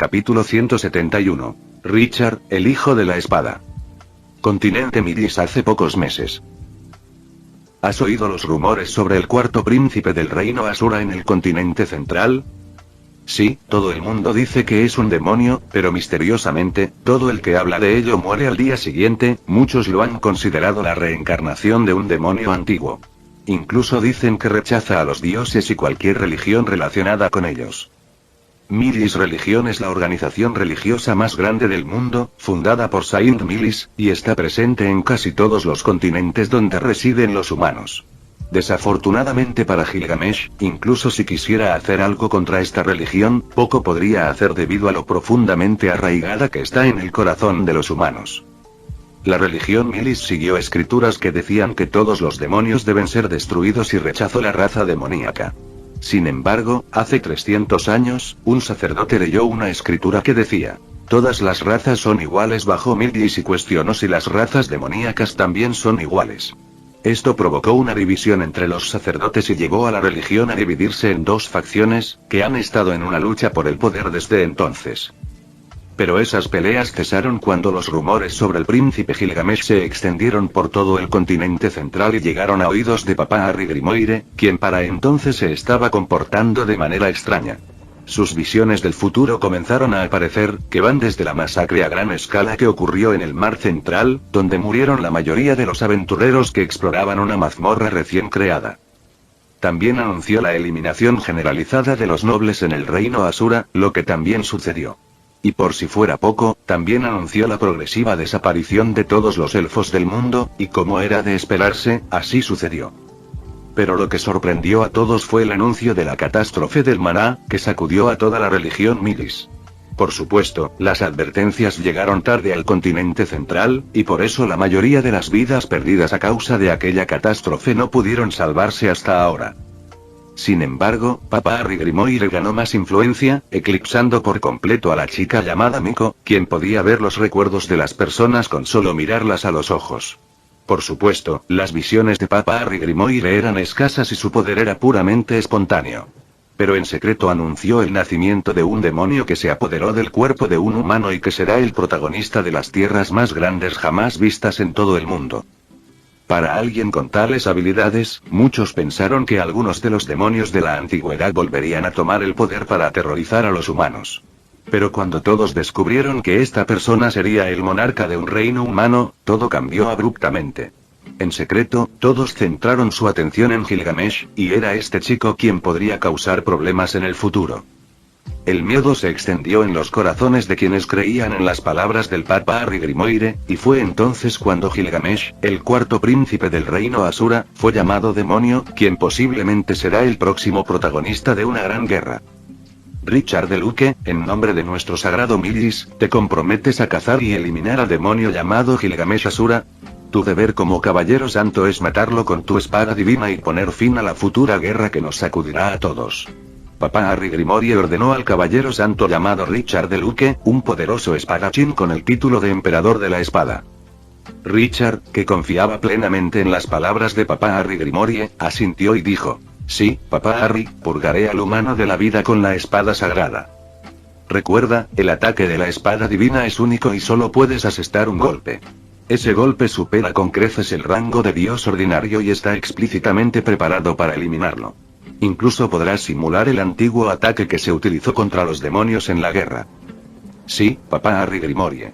Capítulo 171. Richard, el hijo de la espada. Continente Midis hace pocos meses. ¿Has oído los rumores sobre el cuarto príncipe del reino Asura en el continente central? Sí, todo el mundo dice que es un demonio, pero misteriosamente, todo el que habla de ello muere al día siguiente. Muchos lo han considerado la reencarnación de un demonio antiguo. Incluso dicen que rechaza a los dioses y cualquier religión relacionada con ellos. Milis Religión es la organización religiosa más grande del mundo, fundada por Saint Milis, y está presente en casi todos los continentes donde residen los humanos. Desafortunadamente para Gilgamesh, incluso si quisiera hacer algo contra esta religión, poco podría hacer debido a lo profundamente arraigada que está en el corazón de los humanos. La religión Milis siguió escrituras que decían que todos los demonios deben ser destruidos y rechazó la raza demoníaca. Sin embargo, hace 300 años, un sacerdote leyó una escritura que decía: todas las razas son iguales bajo Milis, y cuestionó si las razas demoníacas también son iguales. Esto provocó una división entre los sacerdotes y llevó a la religión a dividirse en dos facciones, que han estado en una lucha por el poder desde entonces. Pero esas peleas cesaron cuando los rumores sobre el príncipe Gilgamesh se extendieron por todo el continente central y llegaron a oídos de Papá Harry Grimoire, quien para entonces se estaba comportando de manera extraña. Sus visiones del futuro comenzaron a aparecer, que van desde la masacre a gran escala que ocurrió en el Mar Central, donde murieron la mayoría de los aventureros que exploraban una mazmorra recién creada. También anunció la eliminación generalizada de los nobles en el reino Asura, lo que también sucedió. Y por si fuera poco, también anunció la progresiva desaparición de todos los elfos del mundo, y como era de esperarse, así sucedió. Pero lo que sorprendió a todos fue el anuncio de la catástrofe del maná, que sacudió a toda la religión Milis. Por supuesto, las advertencias llegaron tarde al continente central, y por eso la mayoría de las vidas perdidas a causa de aquella catástrofe no pudieron salvarse hasta ahora. Sin embargo, Papá Harry Grimoire ganó más influencia, eclipsando por completo a la chica llamada Miko, quien podía ver los recuerdos de las personas con solo mirarlas a los ojos. Por supuesto, las visiones de Papá Harry Grimoire eran escasas y su poder era puramente espontáneo. Pero en secreto anunció el nacimiento de un demonio que se apoderó del cuerpo de un humano y que será el protagonista de las tierras más grandes jamás vistas en todo el mundo. Para alguien con tales habilidades, muchos pensaron que algunos de los demonios de la antigüedad volverían a tomar el poder para aterrorizar a los humanos. Pero cuando todos descubrieron que esta persona sería el monarca de un reino humano, todo cambió abruptamente. En secreto, todos centraron su atención en Gilgamesh, y era este chico quien podría causar problemas en el futuro. El miedo se extendió en los corazones de quienes creían en las palabras del Papá Harry Grimoire, y fue entonces cuando Gilgamesh, el cuarto príncipe del reino Asura, fue llamado demonio, quien posiblemente será el próximo protagonista de una gran guerra. Richard de Luque, en nombre de nuestro sagrado Milis, ¿te comprometes a cazar y eliminar al demonio llamado Gilgamesh Asura? Tu deber como caballero santo es matarlo con tu espada divina y poner fin a la futura guerra que nos sacudirá a todos. Papá Harry Grimoire ordenó al caballero santo llamado Richard de Luque, un poderoso espadachín con el título de emperador de la espada. Richard, que confiaba plenamente en las palabras de Papá Harry Grimoire, asintió y dijo: sí, Papá Harry, purgaré al humano de la vida con la espada sagrada. Recuerda, el ataque de la espada divina es único y solo puedes asestar un golpe. Ese golpe supera con creces el rango de Dios ordinario y está explícitamente preparado para eliminarlo. Incluso podrás simular el antiguo ataque que se utilizó contra los demonios en la guerra. Sí, Papá Harry Grimoire.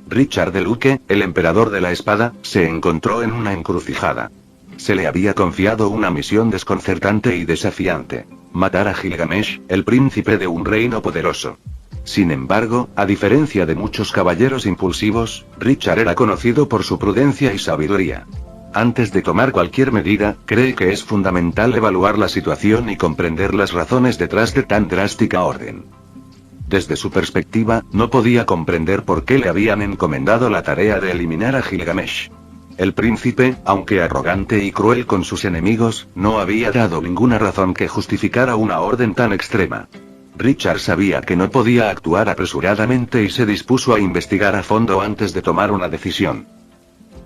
Richard de Luque, el emperador de la espada, se encontró en una encrucijada. Se le había confiado una misión desconcertante y desafiante: matar a Gilgamesh, el príncipe de un reino poderoso. Sin embargo, a diferencia de muchos caballeros impulsivos, Richard era conocido por su prudencia y sabiduría. Antes de tomar cualquier medida, cree que es fundamental evaluar la situación y comprender las razones detrás de tan drástica orden. Desde su perspectiva, no podía comprender por qué le habían encomendado la tarea de eliminar a Gilgamesh. El príncipe, aunque arrogante y cruel con sus enemigos, no había dado ninguna razón que justificara una orden tan extrema. Richard sabía que no podía actuar apresuradamente y se dispuso a investigar a fondo antes de tomar una decisión.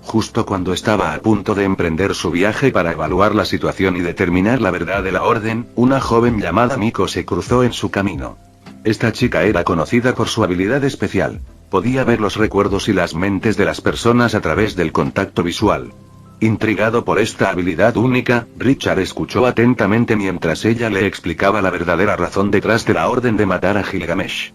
Justo cuando estaba a punto de emprender su viaje para evaluar la situación y determinar la verdad de la orden, una joven llamada Miko se cruzó en su camino. Esta chica era conocida por su habilidad especial. Podía ver los recuerdos y las mentes de las personas a través del contacto visual. Intrigado por esta habilidad única, Richard escuchó atentamente mientras ella le explicaba la verdadera razón detrás de la orden de matar a Gilgamesh.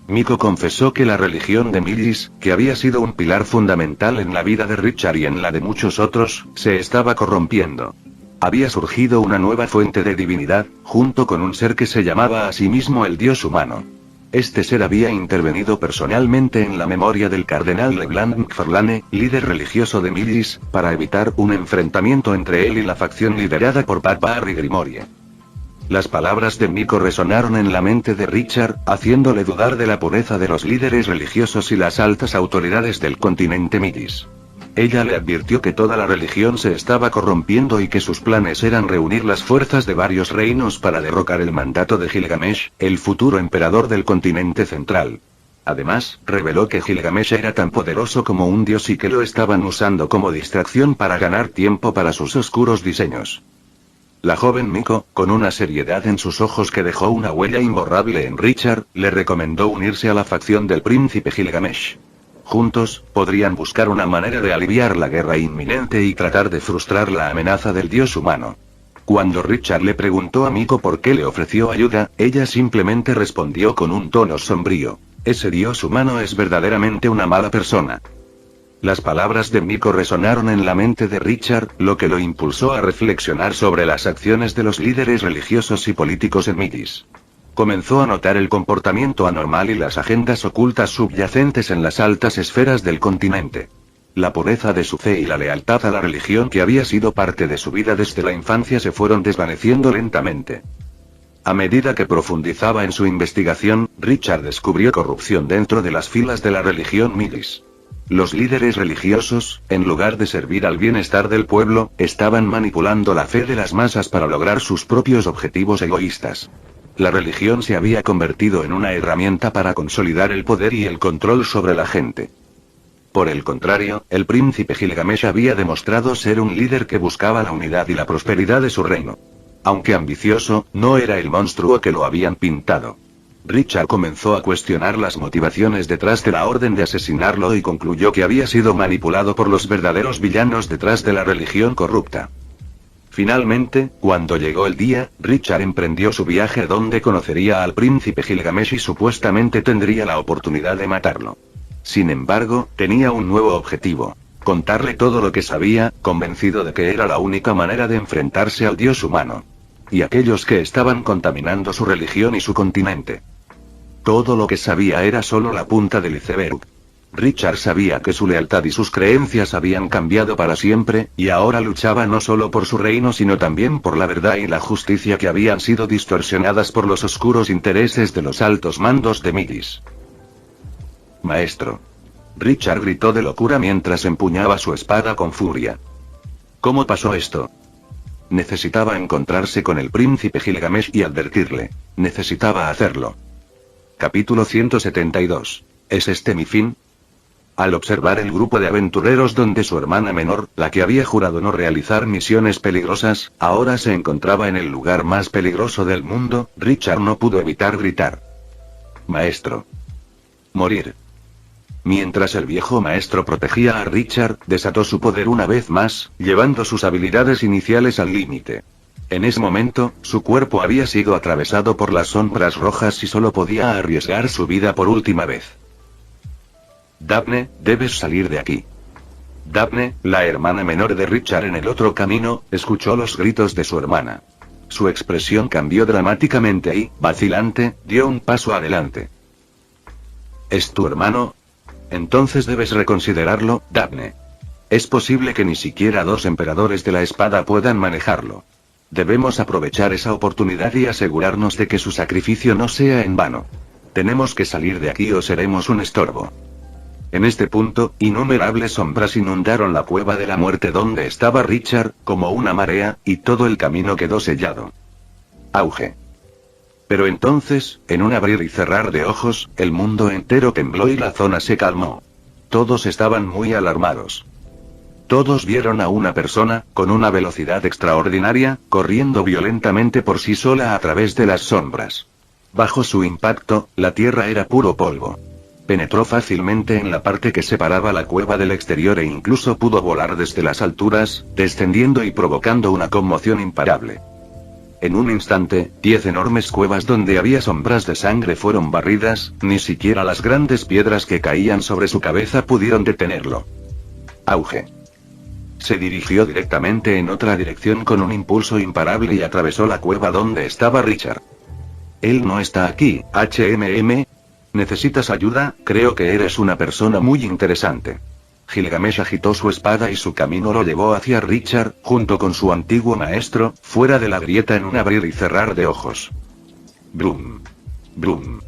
Miko confesó que la religión de Mildis, que había sido un pilar fundamental en la vida de Richard y en la de muchos otros, se estaba corrompiendo. Había surgido una nueva fuente de divinidad, junto con un ser que se llamaba a sí mismo el dios humano. Este ser había intervenido personalmente en la memoria del cardenal Leblanc McFarlane, líder religioso de Mildis, para evitar un enfrentamiento entre él y la facción liderada por Pat Barry Grimoire. Las palabras de Miko resonaron en la mente de Richard, haciéndole dudar de la pureza de los líderes religiosos y las altas autoridades del continente Mildis. Ella le advirtió que toda la religión se estaba corrompiendo y que sus planes eran reunir las fuerzas de varios reinos para derrocar el mandato de Gilgamesh, el futuro emperador del continente central. Además, reveló que Gilgamesh era tan poderoso como un dios y que lo estaban usando como distracción para ganar tiempo para sus oscuros diseños. La joven Miko, con una seriedad en sus ojos que dejó una huella imborrable en Richard, le recomendó unirse a la facción del príncipe Gilgamesh. Juntos, podrían buscar una manera de aliviar la guerra inminente y tratar de frustrar la amenaza del dios humano. Cuando Richard le preguntó a Miko por qué le ofreció ayuda, ella simplemente respondió con un tono sombrío: ese dios humano es verdaderamente una mala persona. Las palabras de Miko resonaron en la mente de Richard, lo que lo impulsó a reflexionar sobre las acciones de los líderes religiosos y políticos en Mildis. Comenzó a notar el comportamiento anormal y las agendas ocultas subyacentes en las altas esferas del continente. La pureza de su fe y la lealtad a la religión que había sido parte de su vida desde la infancia se fueron desvaneciendo lentamente. A medida que profundizaba en su investigación, Richard descubrió corrupción dentro de las filas de la religión Mildis. Los líderes religiosos, en lugar de servir al bienestar del pueblo, estaban manipulando la fe de las masas para lograr sus propios objetivos egoístas. La religión se había convertido en una herramienta para consolidar el poder y el control sobre la gente. Por el contrario, el príncipe Gilgamesh había demostrado ser un líder que buscaba la unidad y la prosperidad de su reino. Aunque ambicioso, no era el monstruo que lo habían pintado. Richard comenzó a cuestionar las motivaciones detrás de la orden de asesinarlo y concluyó que había sido manipulado por los verdaderos villanos detrás de la religión corrupta. Finalmente, cuando llegó el día, Richard emprendió su viaje donde conocería al príncipe Gilgamesh y supuestamente tendría la oportunidad de matarlo. Sin embargo, tenía un nuevo objetivo: contarle todo lo que sabía, convencido de que era la única manera de enfrentarse al dios humano. Y aquellos que estaban contaminando su religión y su continente. Todo lo que sabía era solo la punta del iceberg. Richard sabía que su lealtad y sus creencias habían cambiado para siempre, y ahora luchaba no solo por su reino sino también por la verdad y la justicia que habían sido distorsionadas por los oscuros intereses de los altos mandos de Mildis. Maestro. Richard gritó de locura mientras empuñaba su espada con furia. ¿Cómo pasó esto? Necesitaba encontrarse con el príncipe Gilgamesh y advertirle. Necesitaba hacerlo. Capítulo 172. ¿Es este mi fin? Al observar el grupo de aventureros donde su hermana menor, la que había jurado no realizar misiones peligrosas, ahora se encontraba en el lugar más peligroso del mundo, Richard no pudo evitar gritar. Maestro. Morir. Mientras el viejo maestro protegía a Richard, desató su poder una vez más, llevando sus habilidades iniciales al límite. En ese momento, su cuerpo había sido atravesado por las sombras rojas y solo podía arriesgar su vida por última vez. Daphne, debes salir de aquí. Daphne, la hermana menor de Richard en el otro camino, escuchó los gritos de su hermana. Su expresión cambió dramáticamente y, vacilante, dio un paso adelante. ¿Es tu hermano? Entonces debes reconsiderarlo, Daphne. Es posible que ni siquiera 2 emperadores de la espada puedan manejarlo. Debemos aprovechar esa oportunidad y asegurarnos de que su sacrificio no sea en vano. Tenemos que salir de aquí o seremos un estorbo. En este punto, innumerables sombras inundaron la cueva de la muerte donde estaba Richard, como una marea, y todo el camino quedó sellado. Auge. Pero entonces, en un abrir y cerrar de ojos, el mundo entero tembló y la zona se calmó. Todos estaban muy alarmados. Todos vieron a una persona, con una velocidad extraordinaria, corriendo violentamente por sí sola a través de las sombras. Bajo su impacto, la tierra era puro polvo. Penetró fácilmente en la parte que separaba la cueva del exterior e incluso pudo volar desde las alturas, descendiendo y provocando una conmoción imparable. En un instante, 10 enormes cuevas donde había sombras de sangre fueron barridas, ni siquiera las grandes piedras que caían sobre su cabeza pudieron detenerlo. Auge. Se dirigió directamente en otra dirección con un impulso imparable y atravesó la cueva donde estaba Richard. Él no está aquí, HMM. ¿Necesitas ayuda? Creo que eres una persona muy interesante. Gilgamesh agitó su espada y su camino lo llevó hacia Richard, junto con su antiguo maestro, fuera de la grieta en un abrir y cerrar de ojos. Brum. Brum.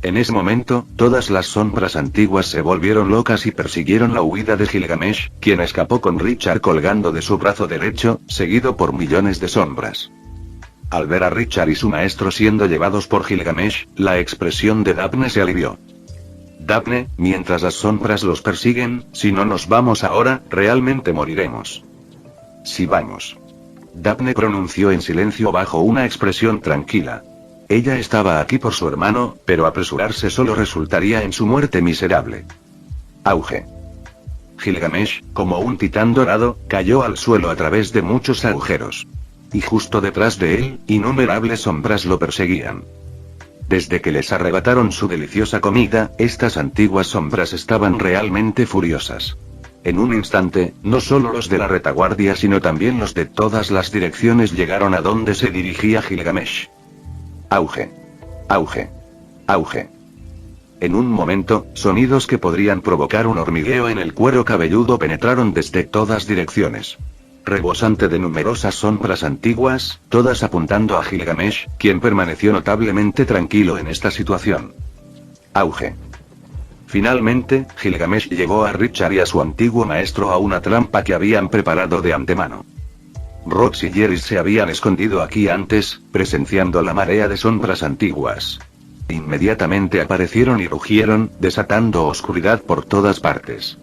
En ese momento, todas las sombras antiguas se volvieron locas y persiguieron la huida de Gilgamesh, quien escapó con Richard colgando de su brazo derecho, seguido por millones de sombras. Al ver a Richard y su maestro siendo llevados por Gilgamesh, la expresión de Daphne se alivió. Daphne, mientras las sombras los persiguen, si no nos vamos ahora, realmente moriremos. Si vamos. Daphne pronunció en silencio bajo una expresión tranquila. Ella estaba aquí por su hermano, pero apresurarse solo resultaría en su muerte miserable. Auge. Gilgamesh, como un titán dorado, cayó al suelo a través de muchos agujeros. Y justo detrás de él, innumerables sombras lo perseguían. Desde que les arrebataron su deliciosa comida, estas antiguas sombras estaban realmente furiosas. En un instante, no solo los de la retaguardia sino también los de todas las direcciones llegaron a donde se dirigía Gilgamesh. Auge. Auge. Auge. En un momento, sonidos que podrían provocar un hormigueo en el cuero cabelludo penetraron desde todas direcciones. Rebosante de numerosas sombras antiguas, todas apuntando a Gilgamesh, quien permaneció notablemente tranquilo en esta situación. Auge. Finalmente, Gilgamesh llevó a Richard y a su antiguo maestro a una trampa que habían preparado de antemano. Rox y Jerry se habían escondido aquí antes, presenciando la marea de sombras antiguas. Inmediatamente aparecieron y rugieron, desatando oscuridad por todas partes.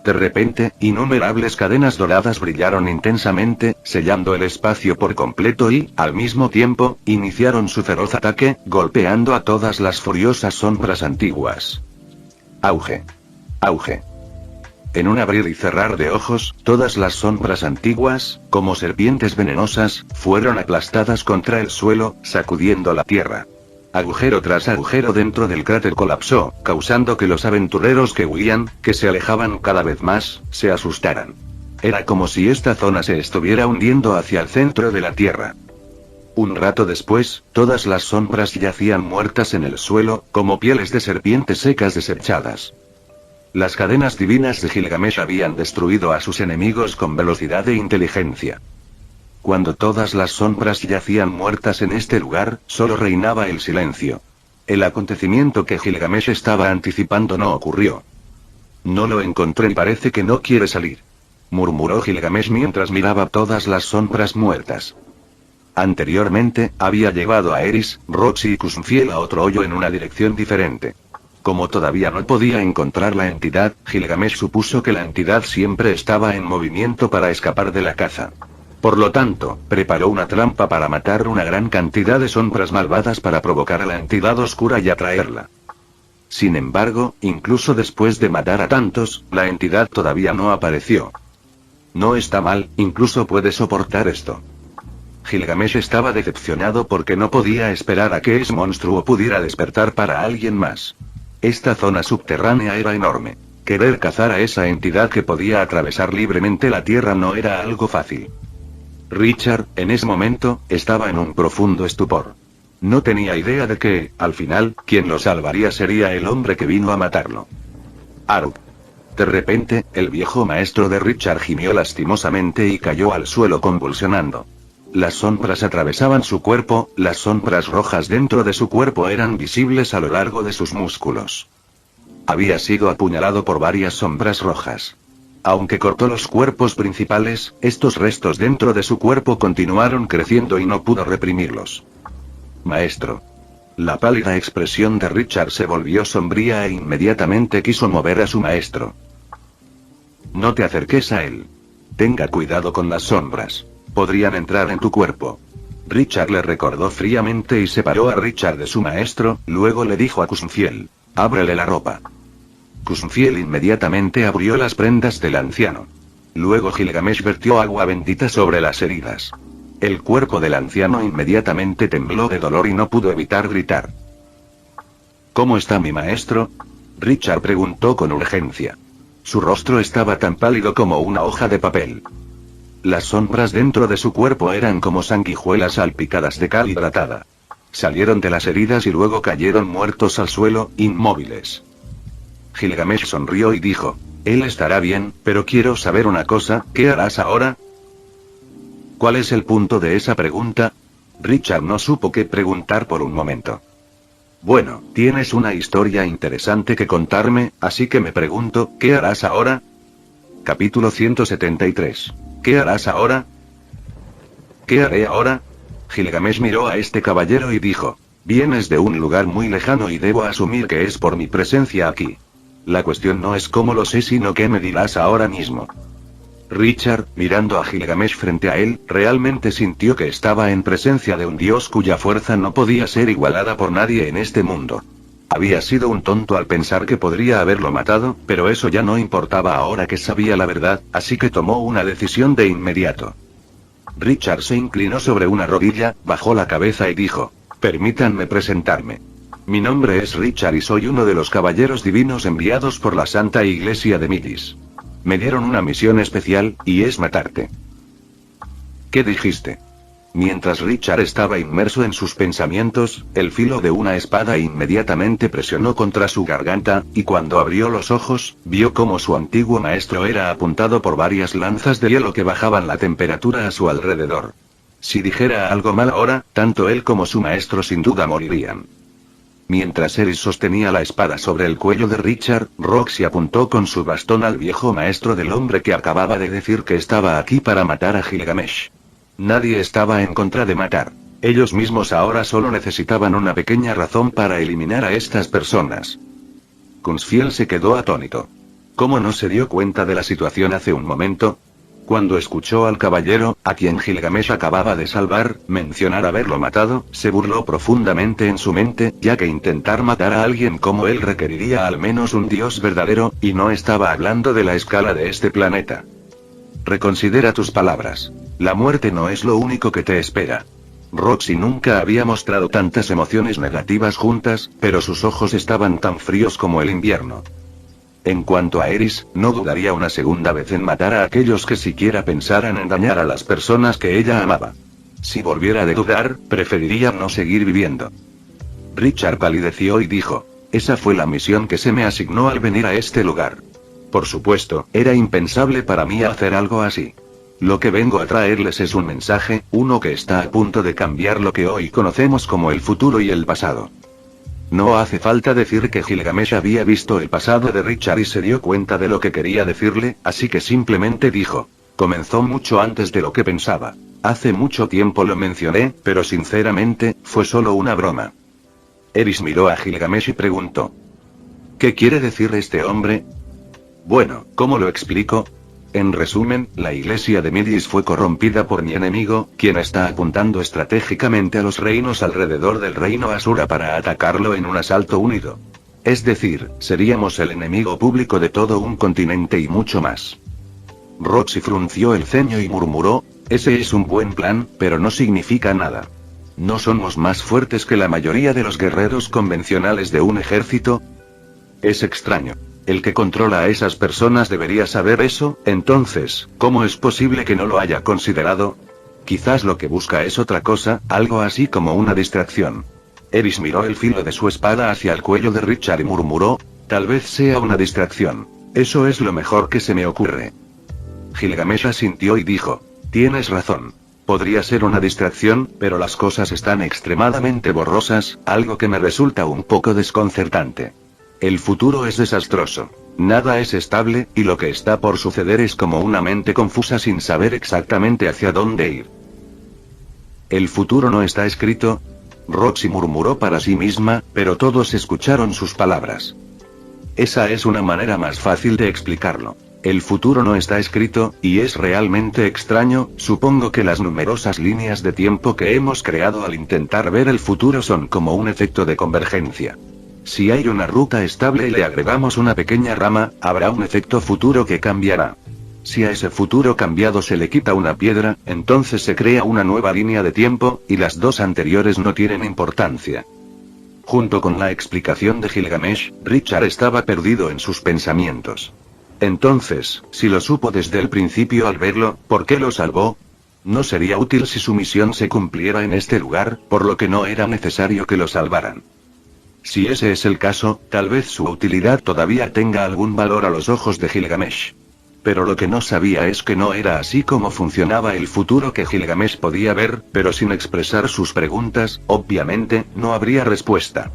De repente, innumerables cadenas doradas brillaron intensamente, sellando el espacio por completo y, al mismo tiempo, iniciaron su feroz ataque, golpeando a todas las furiosas sombras antiguas. Auge. Auge. En un abrir y cerrar de ojos, todas las sombras antiguas, como serpientes venenosas, fueron aplastadas contra el suelo, sacudiendo la tierra. Agujero tras agujero dentro del cráter colapsó, causando que los aventureros que huían, que se alejaban cada vez más, se asustaran. Era como si esta zona se estuviera hundiendo hacia el centro de la Tierra. Un rato después, todas las sombras yacían muertas en el suelo, como pieles de serpientes secas desechadas. Las cadenas divinas de Gilgamesh habían destruido a sus enemigos con velocidad e inteligencia. Cuando todas las sombras yacían muertas en este lugar, solo reinaba el silencio. El acontecimiento que Gilgamesh estaba anticipando no ocurrió. No lo encontré y parece que no quiere salir, murmuró Gilgamesh mientras miraba todas las sombras muertas. Anteriormente, había llevado a Eris, Roxy y Kusunfiel a otro hoyo en una dirección diferente. Como todavía no podía encontrar la entidad, Gilgamesh supuso que la entidad siempre estaba en movimiento para escapar de la caza. Por lo tanto, preparó una trampa para matar una gran cantidad de sombras malvadas para provocar a la entidad oscura y atraerla. Sin embargo, incluso después de matar a tantos, la entidad todavía no apareció. No está mal, incluso puede soportar esto. Gilgamesh estaba decepcionado porque no podía esperar a que ese monstruo pudiera despertar para alguien más. Esta zona subterránea era enorme. Querer cazar a esa entidad que podía atravesar libremente la tierra no era algo fácil. Richard, en ese momento, estaba en un profundo estupor. No tenía idea de que, al final, quien lo salvaría sería el hombre que vino a matarlo. Arug. De repente, el viejo maestro de Richard gimió lastimosamente y cayó al suelo convulsionando. Las sombras atravesaban su cuerpo, las sombras rojas dentro de su cuerpo eran visibles a lo largo de sus músculos. Había sido apuñalado por varias sombras rojas. Aunque cortó los cuerpos principales, estos restos dentro de su cuerpo continuaron creciendo y no pudo reprimirlos. Maestro. La pálida expresión de Richard se volvió sombría e inmediatamente quiso mover a su maestro. No te acerques a él. Tenga cuidado con las sombras. Podrían entrar en tu cuerpo. Richard le recordó fríamente y separó a Richard de su maestro, luego le dijo a Kusunfiel: ábrele la ropa. Kusunfiel inmediatamente abrió las prendas del anciano. Luego Gilgamesh vertió agua bendita sobre las heridas. El cuerpo del anciano inmediatamente tembló de dolor y no pudo evitar gritar. ¿Cómo está mi maestro?, Richard preguntó con urgencia. Su rostro estaba tan pálido como una hoja de papel. Las sombras dentro de su cuerpo eran como sanguijuelas salpicadas de cal hidratada. Salieron de las heridas y luego cayeron muertos al suelo, inmóviles. Gilgamesh sonrió y dijo: él estará bien, pero quiero saber una cosa, ¿qué harás ahora? ¿Cuál es el punto de esa pregunta? Richard no supo qué preguntar por un momento. Bueno, tienes una historia interesante que contarme, así que me pregunto, ¿qué harás ahora? Capítulo 173. ¿Qué harás ahora? ¿Qué haré ahora? Gilgamesh miró a este caballero y dijo: vienes de un lugar muy lejano y debo asumir que es por mi presencia aquí. La cuestión no es cómo lo sé, sino qué me dirás ahora mismo. Richard, mirando a Gilgamesh frente a él, realmente sintió que estaba en presencia de un dios cuya fuerza no podía ser igualada por nadie en este mundo. Había sido un tonto al pensar que podría haberlo matado, pero eso ya no importaba ahora que sabía la verdad, así que tomó una decisión de inmediato. Richard se inclinó sobre una rodilla, bajó la cabeza y dijo: permítanme presentarme. Mi nombre es Richard y soy uno de los caballeros divinos enviados por la Santa Iglesia de Midis. Me dieron una misión especial, y es matarte. ¿Qué dijiste? Mientras Richard estaba inmerso en sus pensamientos, el filo de una espada inmediatamente presionó contra su garganta, y cuando abrió los ojos, vio cómo su antiguo maestro era apuntado por varias lanzas de hielo que bajaban la temperatura a su alrededor. Si dijera algo mal ahora, tanto él como su maestro sin duda morirían. Mientras Eris sostenía la espada sobre el cuello de Richard, Roxy apuntó con su bastón al viejo maestro del hombre que acababa de decir que estaba aquí para matar a Gilgamesh. Nadie estaba en contra de matar. Ellos mismos ahora solo necesitaban una pequeña razón para eliminar a estas personas. Kusunfiel se quedó atónito. ¿Cómo no se dio cuenta de la situación hace un momento? Cuando escuchó al caballero, a quien Gilgamesh acababa de salvar, mencionar haberlo matado, se burló profundamente en su mente, ya que intentar matar a alguien como él requeriría al menos un dios verdadero, y no estaba hablando de la escala de este planeta. Reconsidera tus palabras. La muerte no es lo único que te espera. Roxy nunca había mostrado tantas emociones negativas juntas, pero sus ojos estaban tan fríos como el invierno. En cuanto a Eris, no dudaría una segunda vez en matar a aquellos que siquiera pensaran en dañar a las personas que ella amaba. Si volviera de dudar, preferiría no seguir viviendo. Richard palideció y dijo: esa fue la misión que se me asignó al venir a este lugar. Por supuesto, era impensable para mí hacer algo así. Lo que vengo a traerles es un mensaje, uno que está a punto de cambiar lo que hoy conocemos como el futuro y el pasado. No hace falta decir que Gilgamesh había visto el pasado de Richard y se dio cuenta de lo que quería decirle, así que simplemente dijo: comenzó mucho antes de lo que pensaba. Hace mucho tiempo lo mencioné, pero sinceramente, fue solo una broma. Eris miró a Gilgamesh y preguntó: ¿qué quiere decir este hombre? Bueno, ¿cómo lo explico? En resumen, la iglesia de Midis fue corrompida por mi enemigo, quien está apuntando estratégicamente a los reinos alrededor del reino Asura para atacarlo en un asalto unido. Es decir, seríamos el enemigo público de todo un continente y mucho más. Roxy frunció el ceño y murmuró: ese es un buen plan, pero no significa nada. ¿No somos más fuertes que la mayoría de los guerreros convencionales de un ejército? Es extraño. El que controla a esas personas debería saber eso, entonces, ¿cómo es posible que no lo haya considerado? Quizás lo que busca es otra cosa, algo así como una distracción. Eris miró el filo de su espada hacia el cuello de Richard y murmuró: tal vez sea una distracción. Eso es lo mejor que se me ocurre. Gilgamesh asintió y dijo: tienes razón. Podría ser una distracción, pero las cosas están extremadamente borrosas, algo que me resulta un poco desconcertante. El futuro es desastroso. Nada es estable, y lo que está por suceder es como una mente confusa sin saber exactamente hacia dónde ir. ¿El futuro no está escrito? Roxy murmuró para sí misma, pero todos escucharon sus palabras. Esa es una manera más fácil de explicarlo. El futuro no está escrito, y es realmente extraño. Supongo que las numerosas líneas de tiempo que hemos creado al intentar ver el futuro son como un efecto de convergencia. Si hay una ruta estable y le agregamos una pequeña rama, habrá un efecto futuro que cambiará. Si a ese futuro cambiado se le quita una piedra, entonces se crea una nueva línea de tiempo, y las dos anteriores no tienen importancia. Junto con la explicación de Gilgamesh, Richard estaba perdido en sus pensamientos. Entonces, si lo supo desde el principio al verlo, ¿por qué lo salvó? No sería útil si su misión se cumpliera en este lugar, por lo que no era necesario que lo salvaran. Si ese es el caso, tal vez su utilidad todavía tenga algún valor a los ojos de Gilgamesh. Pero lo que no sabía es que no era así como funcionaba el futuro que Gilgamesh podía ver, pero sin expresar sus preguntas, obviamente, no habría respuesta.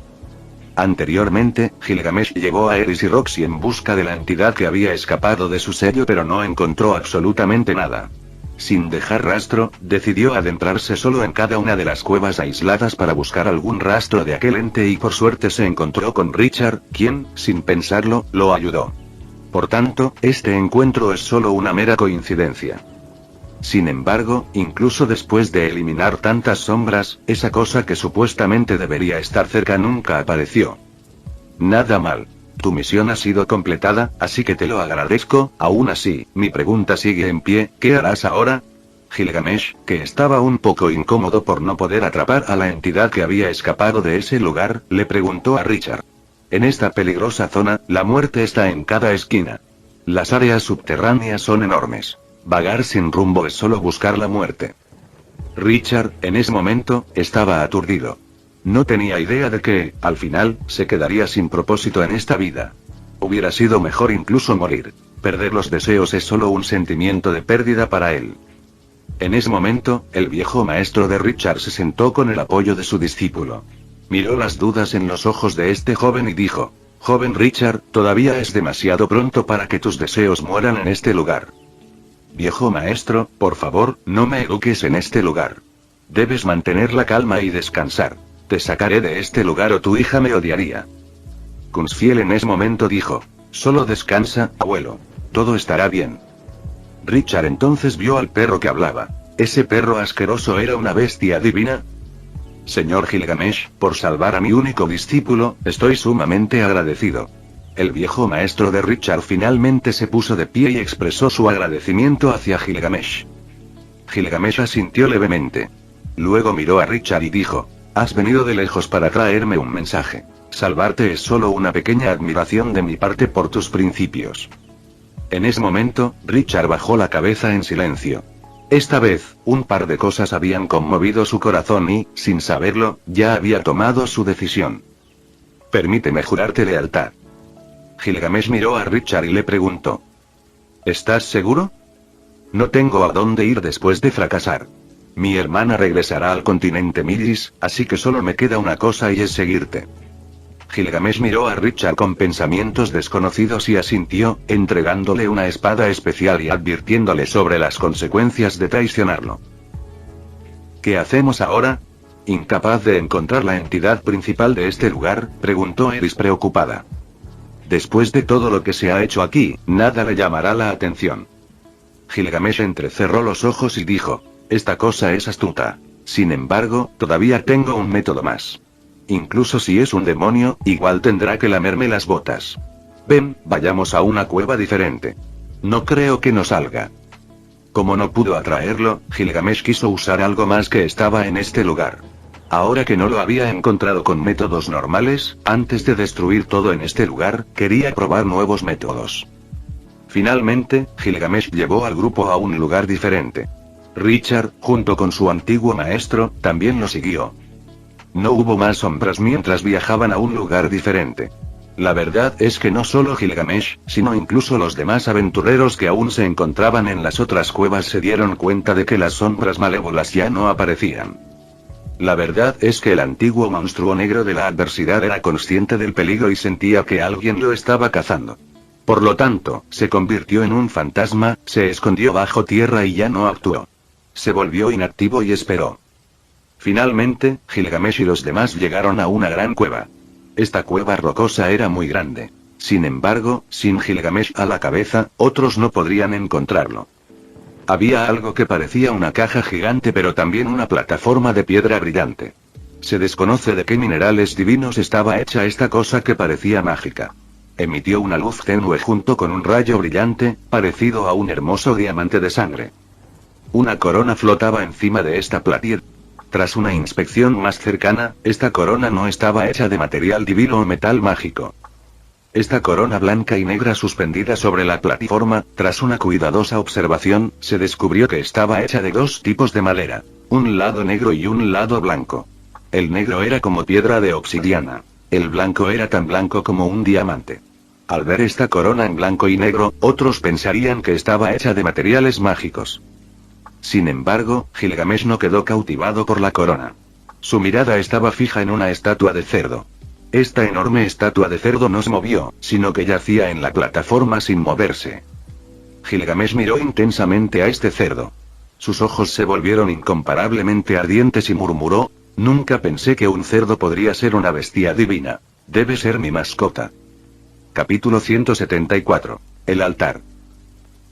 Anteriormente, Gilgamesh llevó a Eris y Roxy en busca de la entidad que había escapado de su sello, pero no encontró absolutamente nada. Sin dejar rastro, decidió adentrarse solo en cada una de las cuevas aisladas para buscar algún rastro de aquel ente y por suerte se encontró con Richard, quien, sin pensarlo, lo ayudó. Por tanto, este encuentro es solo una mera coincidencia. Sin embargo, incluso después de eliminar tantas sombras, esa cosa que supuestamente debería estar cerca nunca apareció. Nada mal. Tu misión ha sido completada, así que te lo agradezco. Aún así, mi pregunta sigue en pie, ¿qué harás ahora? Gilgamesh, que estaba un poco incómodo por no poder atrapar a la entidad que había escapado de ese lugar, le preguntó a Richard. En esta peligrosa zona, la muerte está en cada esquina. Las áreas subterráneas son enormes. Vagar sin rumbo es solo buscar la muerte. Richard, en ese momento, estaba aturdido. No tenía idea de que, al final, se quedaría sin propósito en esta vida. Hubiera sido mejor incluso morir. Perder los deseos es solo un sentimiento de pérdida para él. En ese momento, el viejo maestro de Richard se sentó con el apoyo de su discípulo. Miró las dudas en los ojos de este joven y dijo: Joven Richard, todavía es demasiado pronto para que tus deseos mueran en este lugar. Viejo maestro, por favor, no me eduques en este lugar. Debes mantener la calma y descansar. Te sacaré de este lugar o tu hija me odiaría. Kunzfiel en ese momento dijo: Solo descansa, abuelo. Todo estará bien. Richard entonces vio al perro que hablaba. ¿Ese perro asqueroso era una bestia divina? Señor Gilgamesh, por salvar a mi único discípulo, estoy sumamente agradecido. El viejo maestro de Richard finalmente se puso de pie y expresó su agradecimiento hacia Gilgamesh. Gilgamesh asintió levemente. Luego miró a Richard y dijo: Has venido de lejos para traerme un mensaje. Salvarte es solo una pequeña admiración de mi parte por tus principios. En ese momento, Richard bajó la cabeza en silencio. Esta vez, un par de cosas habían conmovido su corazón y, sin saberlo, ya había tomado su decisión. Permíteme jurarte lealtad. Gilgamesh miró a Richard y le preguntó: ¿Estás seguro? No tengo a dónde ir después de fracasar. Mi hermana regresará al continente Midis, así que solo me queda una cosa y es seguirte. Gilgamesh miró a Richard con pensamientos desconocidos y asintió, entregándole una espada especial y advirtiéndole sobre las consecuencias de traicionarlo. ¿Qué hacemos ahora? Incapaz de encontrar la entidad principal de este lugar, preguntó Eris preocupada. Después de todo lo que se ha hecho aquí, nada le llamará la atención. Gilgamesh entrecerró los ojos y dijo: Esta cosa es astuta. Sin embargo, todavía tengo un método más. Incluso si es un demonio, igual tendrá que lamerme las botas. Ven, vayamos a una cueva diferente. No creo que no salga. Como no pudo atraerlo, Gilgamesh quiso usar algo más que estaba en este lugar. Ahora que no lo había encontrado con métodos normales, antes de destruir todo en este lugar, quería probar nuevos métodos. Finalmente, Gilgamesh llevó al grupo a un lugar diferente. Richard, junto con su antiguo maestro, también lo siguió. No hubo más sombras mientras viajaban a un lugar diferente. La verdad es que no solo Gilgamesh, sino incluso los demás aventureros que aún se encontraban en las otras cuevas se dieron cuenta de que las sombras malévolas ya no aparecían. La verdad es que el antiguo monstruo negro de la adversidad era consciente del peligro y sentía que alguien lo estaba cazando. Por lo tanto, se convirtió en un fantasma, se escondió bajo tierra y ya no actuó. Se volvió inactivo y esperó. Finalmente, Gilgamesh y los demás llegaron a una gran cueva. Esta cueva rocosa era muy grande. Sin embargo, sin Gilgamesh a la cabeza, otros no podrían encontrarlo. Había algo que parecía una caja gigante pero también una plataforma de piedra brillante. Se desconoce de qué minerales divinos estaba hecha esta cosa que parecía mágica. Emitió una luz tenue junto con un rayo brillante, parecido a un hermoso diamante de sangre. Una corona flotaba encima de esta platilla. Tras una inspección más cercana, esta corona no estaba hecha de material divino o metal mágico. Esta corona blanca y negra suspendida sobre la plataforma, tras una cuidadosa observación, se descubrió que estaba hecha de dos tipos de madera, un lado negro y un lado blanco. El negro era como piedra de obsidiana. El blanco era tan blanco como un diamante. Al ver esta corona en blanco y negro, otros pensarían que estaba hecha de materiales mágicos. Sin embargo, Gilgamesh no quedó cautivado por la corona. Su mirada estaba fija en una estatua de cerdo. Esta enorme estatua de cerdo no se movió, sino que yacía en la plataforma sin moverse. Gilgamesh miró intensamente a este cerdo. Sus ojos se volvieron incomparablemente ardientes y murmuró: «Nunca pensé que un cerdo podría ser una bestia divina. Debe ser mi mascota». Capítulo 174. El altar.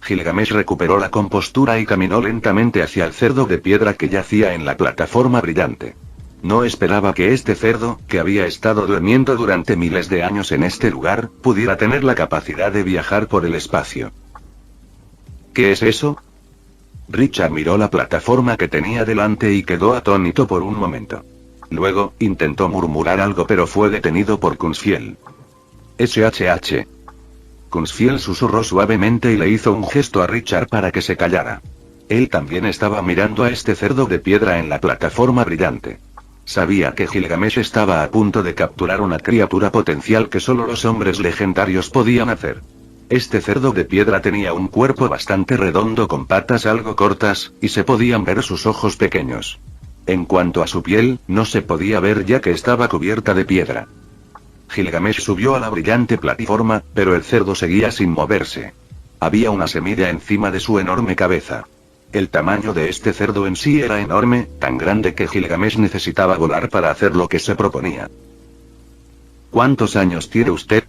Gilgamesh recuperó la compostura y caminó lentamente hacia el cerdo de piedra que yacía en la plataforma brillante. No esperaba que este cerdo, que había estado durmiendo durante miles de años en este lugar, pudiera tener la capacidad de viajar por el espacio. ¿Qué es eso? Richard miró la plataforma que tenía delante y quedó atónito por un momento. Luego, intentó murmurar algo pero fue detenido por Kunzfiel. SHH. Kunzfiel susurró suavemente y le hizo un gesto a Richard para que se callara. Él también estaba mirando a este cerdo de piedra en la plataforma brillante. Sabía que Gilgamesh estaba a punto de capturar una criatura potencial que solo los hombres legendarios podían hacer. Este cerdo de piedra tenía un cuerpo bastante redondo con patas algo cortas, y se podían ver sus ojos pequeños. En cuanto a su piel, no se podía ver ya que estaba cubierta de piedra. Gilgamesh subió a la brillante plataforma, pero el cerdo seguía sin moverse. Había una semilla encima de su enorme cabeza. El tamaño de este cerdo en sí era enorme, tan grande que Gilgamesh necesitaba volar para hacer lo que se proponía. ¿Cuántos años tiene usted?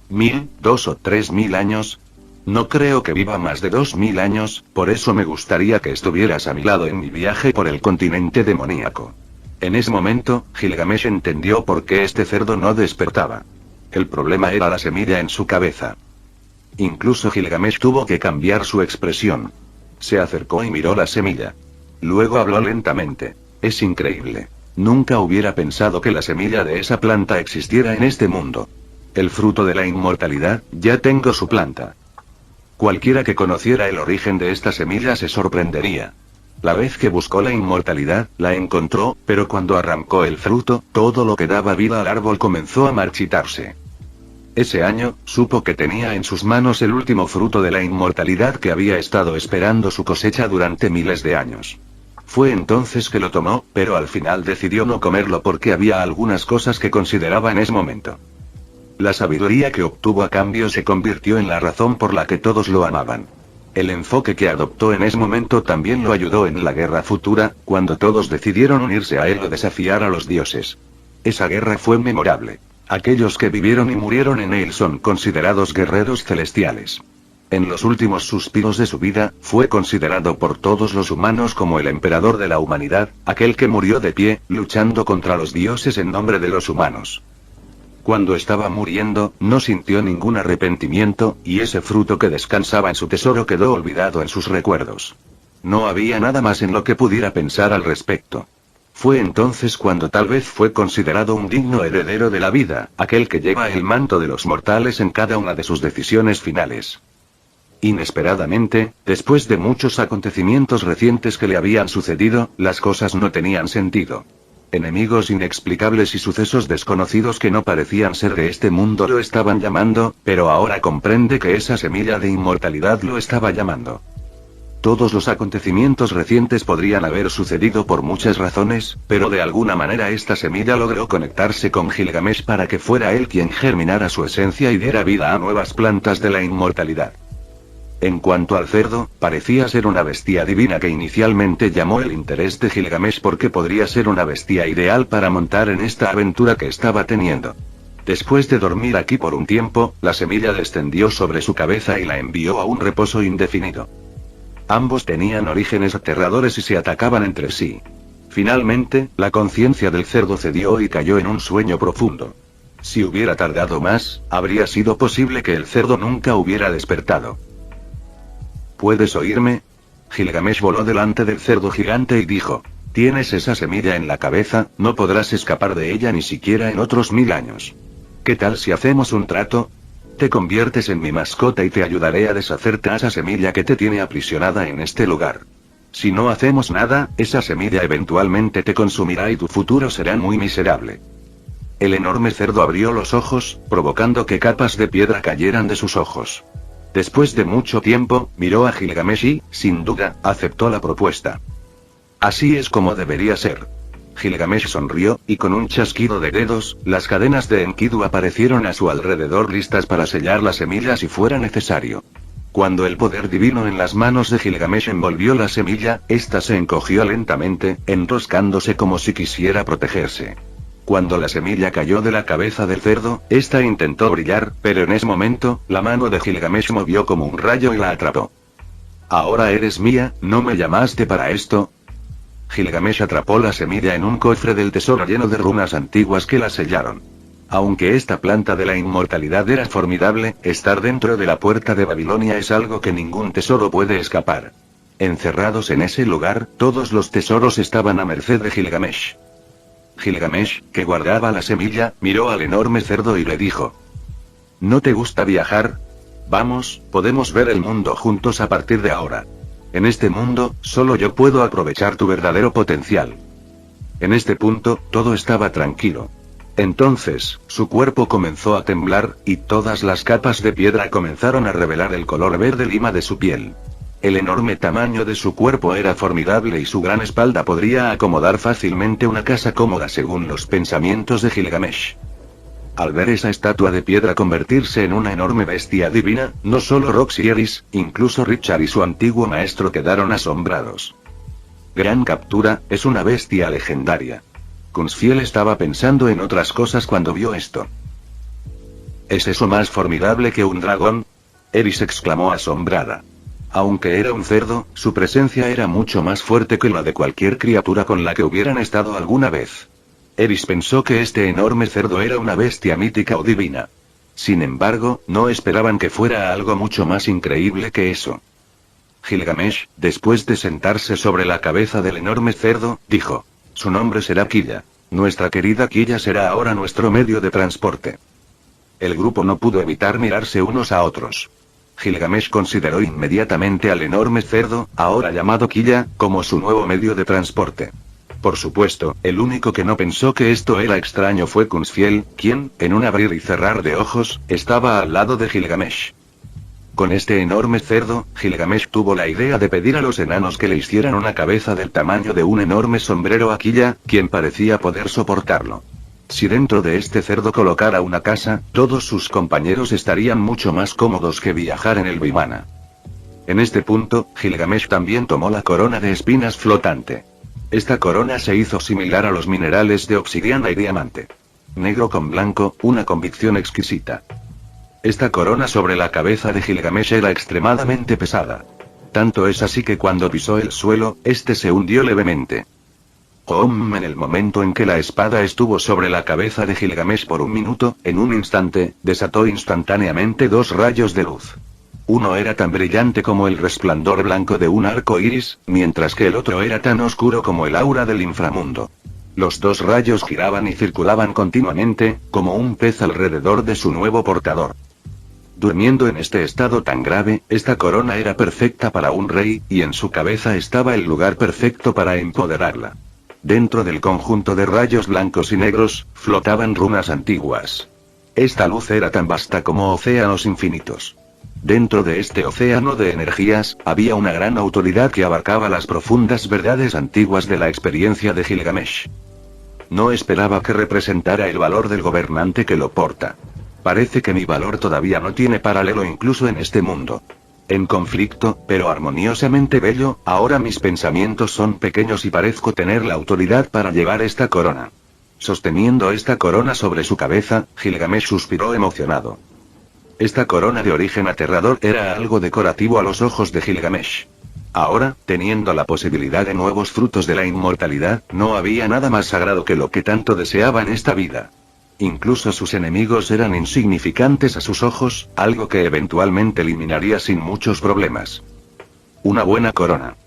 ¿1000, 2 o 3000 años? No creo que viva más de 2000 años, por eso me gustaría que estuvieras a mi lado en mi viaje por el continente demoníaco. En ese momento, Gilgamesh entendió por qué este cerdo no despertaba. El problema era la semilla en su cabeza. Incluso Gilgamesh tuvo que cambiar su expresión. Se acercó y miró la semilla. Luego habló lentamente. Es increíble. Nunca hubiera pensado que la semilla de esa planta existiera en este mundo. El fruto de la inmortalidad, ya tengo su planta. Cualquiera que conociera el origen de esta semilla se sorprendería. La vez que buscó la inmortalidad, la encontró, pero cuando arrancó el fruto, todo lo que daba vida al árbol comenzó a marchitarse. Ese año, supo que tenía en sus manos el último fruto de la inmortalidad que había estado esperando su cosecha durante miles de años. Fue entonces que lo tomó, pero al final decidió no comerlo porque había algunas cosas que consideraba en ese momento. La sabiduría que obtuvo a cambio se convirtió en la razón por la que todos lo amaban. El enfoque que adoptó en ese momento también lo ayudó en la guerra futura, cuando todos decidieron unirse a él o desafiar a los dioses. Esa guerra fue memorable. Aquellos que vivieron y murieron en él son considerados guerreros celestiales. En los últimos suspiros de su vida, fue considerado por todos los humanos como el emperador de la humanidad, aquel que murió de pie, luchando contra los dioses en nombre de los humanos. Cuando estaba muriendo, no sintió ningún arrepentimiento, y ese fruto que descansaba en su tesoro quedó olvidado en sus recuerdos. No había nada más en lo que pudiera pensar al respecto. Fue entonces cuando tal vez fue considerado un digno heredero de la vida, aquel que lleva el manto de los mortales en cada una de sus decisiones finales. Inesperadamente, después de muchos acontecimientos recientes que le habían sucedido, las cosas no tenían sentido. Enemigos inexplicables y sucesos desconocidos que no parecían ser de este mundo lo estaban llamando, pero ahora comprende que esa semilla de inmortalidad lo estaba llamando. Todos los acontecimientos recientes podrían haber sucedido por muchas razones, pero de alguna manera esta semilla logró conectarse con Gilgamesh para que fuera él quien germinara su esencia y diera vida a nuevas plantas de la inmortalidad. En cuanto al cerdo, parecía ser una bestia divina que inicialmente llamó el interés de Gilgamesh porque podría ser una bestia ideal para montar en esta aventura que estaba teniendo. Después de dormir aquí por un tiempo, la semilla descendió sobre su cabeza y la envió a un reposo indefinido. Ambos tenían orígenes aterradores y se atacaban entre sí. Finalmente, la conciencia del cerdo cedió y cayó en un sueño profundo. Si hubiera tardado más, habría sido posible que el cerdo nunca hubiera despertado. ¿Puedes oírme? Gilgamesh voló delante del cerdo gigante y dijo: tienes esa semilla en la cabeza, no podrás escapar de ella ni siquiera en otros 1000 años. ¿Qué tal si hacemos un trato? Te conviertes en mi mascota y te ayudaré a deshacerte de esa semilla que te tiene aprisionada en este lugar. Si no hacemos nada, esa semilla eventualmente te consumirá y tu futuro será muy miserable. El enorme cerdo abrió los ojos, provocando que capas de piedra cayeran de sus ojos. Después de mucho tiempo, miró a Gilgamesh y, sin duda, aceptó la propuesta. Así es como debería ser. Gilgamesh sonrió, y con un chasquido de dedos, las cadenas de Enkidu aparecieron a su alrededor listas para sellar la semilla si fuera necesario. Cuando el poder divino en las manos de Gilgamesh envolvió la semilla, ésta se encogió lentamente, enroscándose como si quisiera protegerse. Cuando la semilla cayó de la cabeza del cerdo, ésta intentó brillar, pero en ese momento, la mano de Gilgamesh movió como un rayo y la atrapó. Ahora eres mía, ¿no me llamaste para esto? Gilgamesh atrapó la semilla en un cofre del tesoro lleno de runas antiguas que la sellaron. Aunque esta planta de la inmortalidad era formidable, estar dentro de la puerta de Babilonia es algo que ningún tesoro puede escapar. Encerrados en ese lugar, todos los tesoros estaban a merced de Gilgamesh. Gilgamesh, que guardaba la semilla, miró al enorme cerdo y le dijo: ¿no te gusta viajar? Vamos, podemos ver el mundo juntos a partir de ahora. En este mundo, solo yo puedo aprovechar tu verdadero potencial. En este punto, todo estaba tranquilo. Entonces, su cuerpo comenzó a temblar, y todas las capas de piedra comenzaron a revelar el color verde lima de su piel. El enorme tamaño de su cuerpo era formidable y su gran espalda podría acomodar fácilmente una casa cómoda según los pensamientos de Gilgamesh. Al ver esa estatua de piedra convertirse en una enorme bestia divina, no solo Rox y Eris, incluso Richard y su antiguo maestro quedaron asombrados. Gran captura, es una bestia legendaria. Kunzfiel estaba pensando en otras cosas cuando vio esto. ¿Es eso más formidable que un dragón? Eris exclamó asombrada. Aunque era un cerdo, su presencia era mucho más fuerte que la de cualquier criatura con la que hubieran estado alguna vez. Eris pensó que este enorme cerdo era una bestia mítica o divina. Sin embargo, no esperaban que fuera algo mucho más increíble que eso. Gilgamesh, después de sentarse sobre la cabeza del enorme cerdo, dijo: su nombre será Quilla. Nuestra querida Quilla será ahora nuestro medio de transporte. El grupo no pudo evitar mirarse unos a otros. Gilgamesh consideró inmediatamente al enorme cerdo, ahora llamado Quilla, como su nuevo medio de transporte. Por supuesto, el único que no pensó que esto era extraño fue Kunzfiel, quien, en un abrir y cerrar de ojos, estaba al lado de Gilgamesh. Con este enorme cerdo, Gilgamesh tuvo la idea de pedir a los enanos que le hicieran una cabeza del tamaño de un enorme sombrero a Quilla, quien parecía poder soportarlo. Si dentro de este cerdo colocara una casa, todos sus compañeros estarían mucho más cómodos que viajar en el Vimana. En este punto, Gilgamesh también tomó la corona de espinas flotante. Esta corona se hizo similar a los minerales de obsidiana y diamante. Negro con blanco, una convicción exquisita. Esta corona sobre la cabeza de Gilgamesh era extremadamente pesada. Tanto es así que cuando pisó el suelo, este se hundió levemente. En el momento en que la espada estuvo sobre la cabeza de Gilgamesh por un minuto, en un instante, desató instantáneamente dos rayos de luz. Uno era tan brillante como el resplandor blanco de un arco iris, mientras que el otro era tan oscuro como el aura del inframundo. Los dos rayos giraban y circulaban continuamente, como un pez alrededor de su nuevo portador. Durmiendo en este estado tan grave, esta corona era perfecta para un rey, y en su cabeza estaba el lugar perfecto para empoderarla. Dentro del conjunto de rayos blancos y negros, flotaban runas antiguas. Esta luz era tan vasta como océanos infinitos. Dentro de este océano de energías, había una gran autoridad que abarcaba las profundas verdades antiguas de la experiencia de Gilgamesh. No esperaba que representara el valor del gobernante que lo porta. Parece que mi valor todavía no tiene paralelo incluso en este mundo. En conflicto, pero armoniosamente bello, ahora mis pensamientos son pequeños y parezco tener la autoridad para llevar esta corona. Sosteniendo esta corona sobre su cabeza, Gilgamesh suspiró emocionado. Esta corona de origen aterrador era algo decorativo a los ojos de Gilgamesh. Ahora, teniendo la posibilidad de nuevos frutos de la inmortalidad, no había nada más sagrado que lo que tanto deseaba en esta vida. Incluso sus enemigos eran insignificantes a sus ojos, algo que eventualmente eliminaría sin muchos problemas. Una buena corona.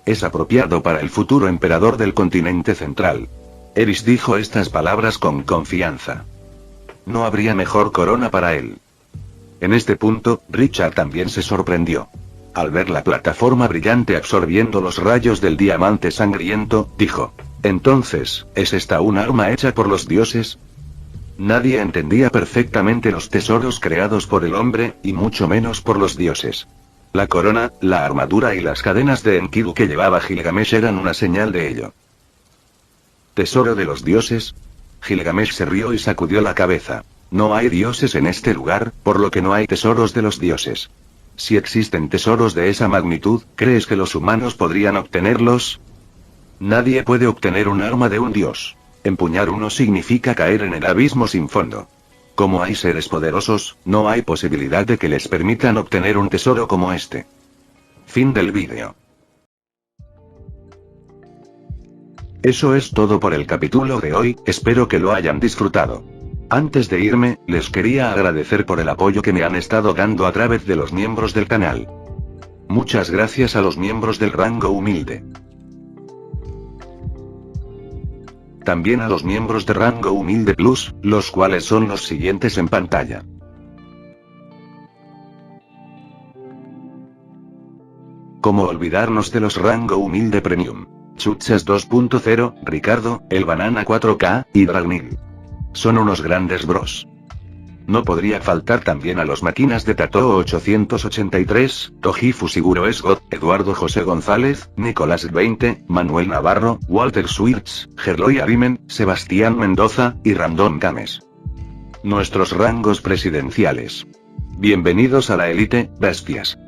Es apropiado para el futuro emperador del continente central. Eris dijo estas palabras con confianza. No habría mejor corona para él. En este punto, Richard también se sorprendió. Al ver la plataforma brillante absorbiendo los rayos del diamante sangriento, dijo: «Entonces, ¿es esta un arma hecha por los dioses?». Nadie entendía perfectamente los tesoros creados por el hombre, y mucho menos por los dioses. La corona, la armadura y las cadenas de Enkidu que llevaba Gilgamesh eran una señal de ello. ¿Tesoro de los dioses? Gilgamesh se rió y sacudió la cabeza. No hay dioses en este lugar, por lo que no hay tesoros de los dioses. Si existen tesoros de esa magnitud, ¿crees que los humanos podrían obtenerlos? Nadie puede obtener un arma de un dios. Empuñar uno significa caer en el abismo sin fondo. Como hay seres poderosos, no hay posibilidad de que les permitan obtener un tesoro como este. Fin del vídeo. Eso es todo por el capítulo de hoy, espero que lo hayan disfrutado. Antes de irme, les quería agradecer por el apoyo que me han estado dando a través de los miembros del canal. Muchas gracias a los miembros del rango humilde. También a los miembros de rango humilde plus, los cuales son los siguientes en pantalla. ¿Cómo olvidarnos de los rango humilde premium? Chuchas 2.0, Ricardo, el Banana 4K, y Dragnil. Son unos grandes bros. No podría faltar también a los máquinas de Tato 883, Tojifu Siguro Esgot, Eduardo José González, Nicolás 20, Manuel Navarro, Walter Swirts, Gerloy Arimen, Sebastián Mendoza, y Random Games. Nuestros rangos presidenciales. Bienvenidos a la élite, bestias.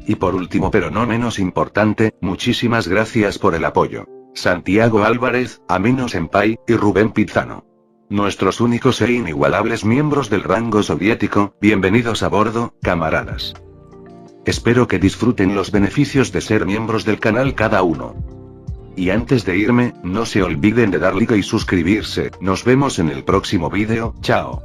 Y por último pero no menos importante, muchísimas gracias por el apoyo. Santiago Álvarez, Amino Senpai, y Rubén Pizano. Nuestros únicos e inigualables miembros del rango soviético, bienvenidos a bordo, camaradas. Espero que disfruten los beneficios de ser miembros del canal cada uno. Y antes de irme, no se olviden de dar like y suscribirse, nos vemos en el próximo vídeo, chao.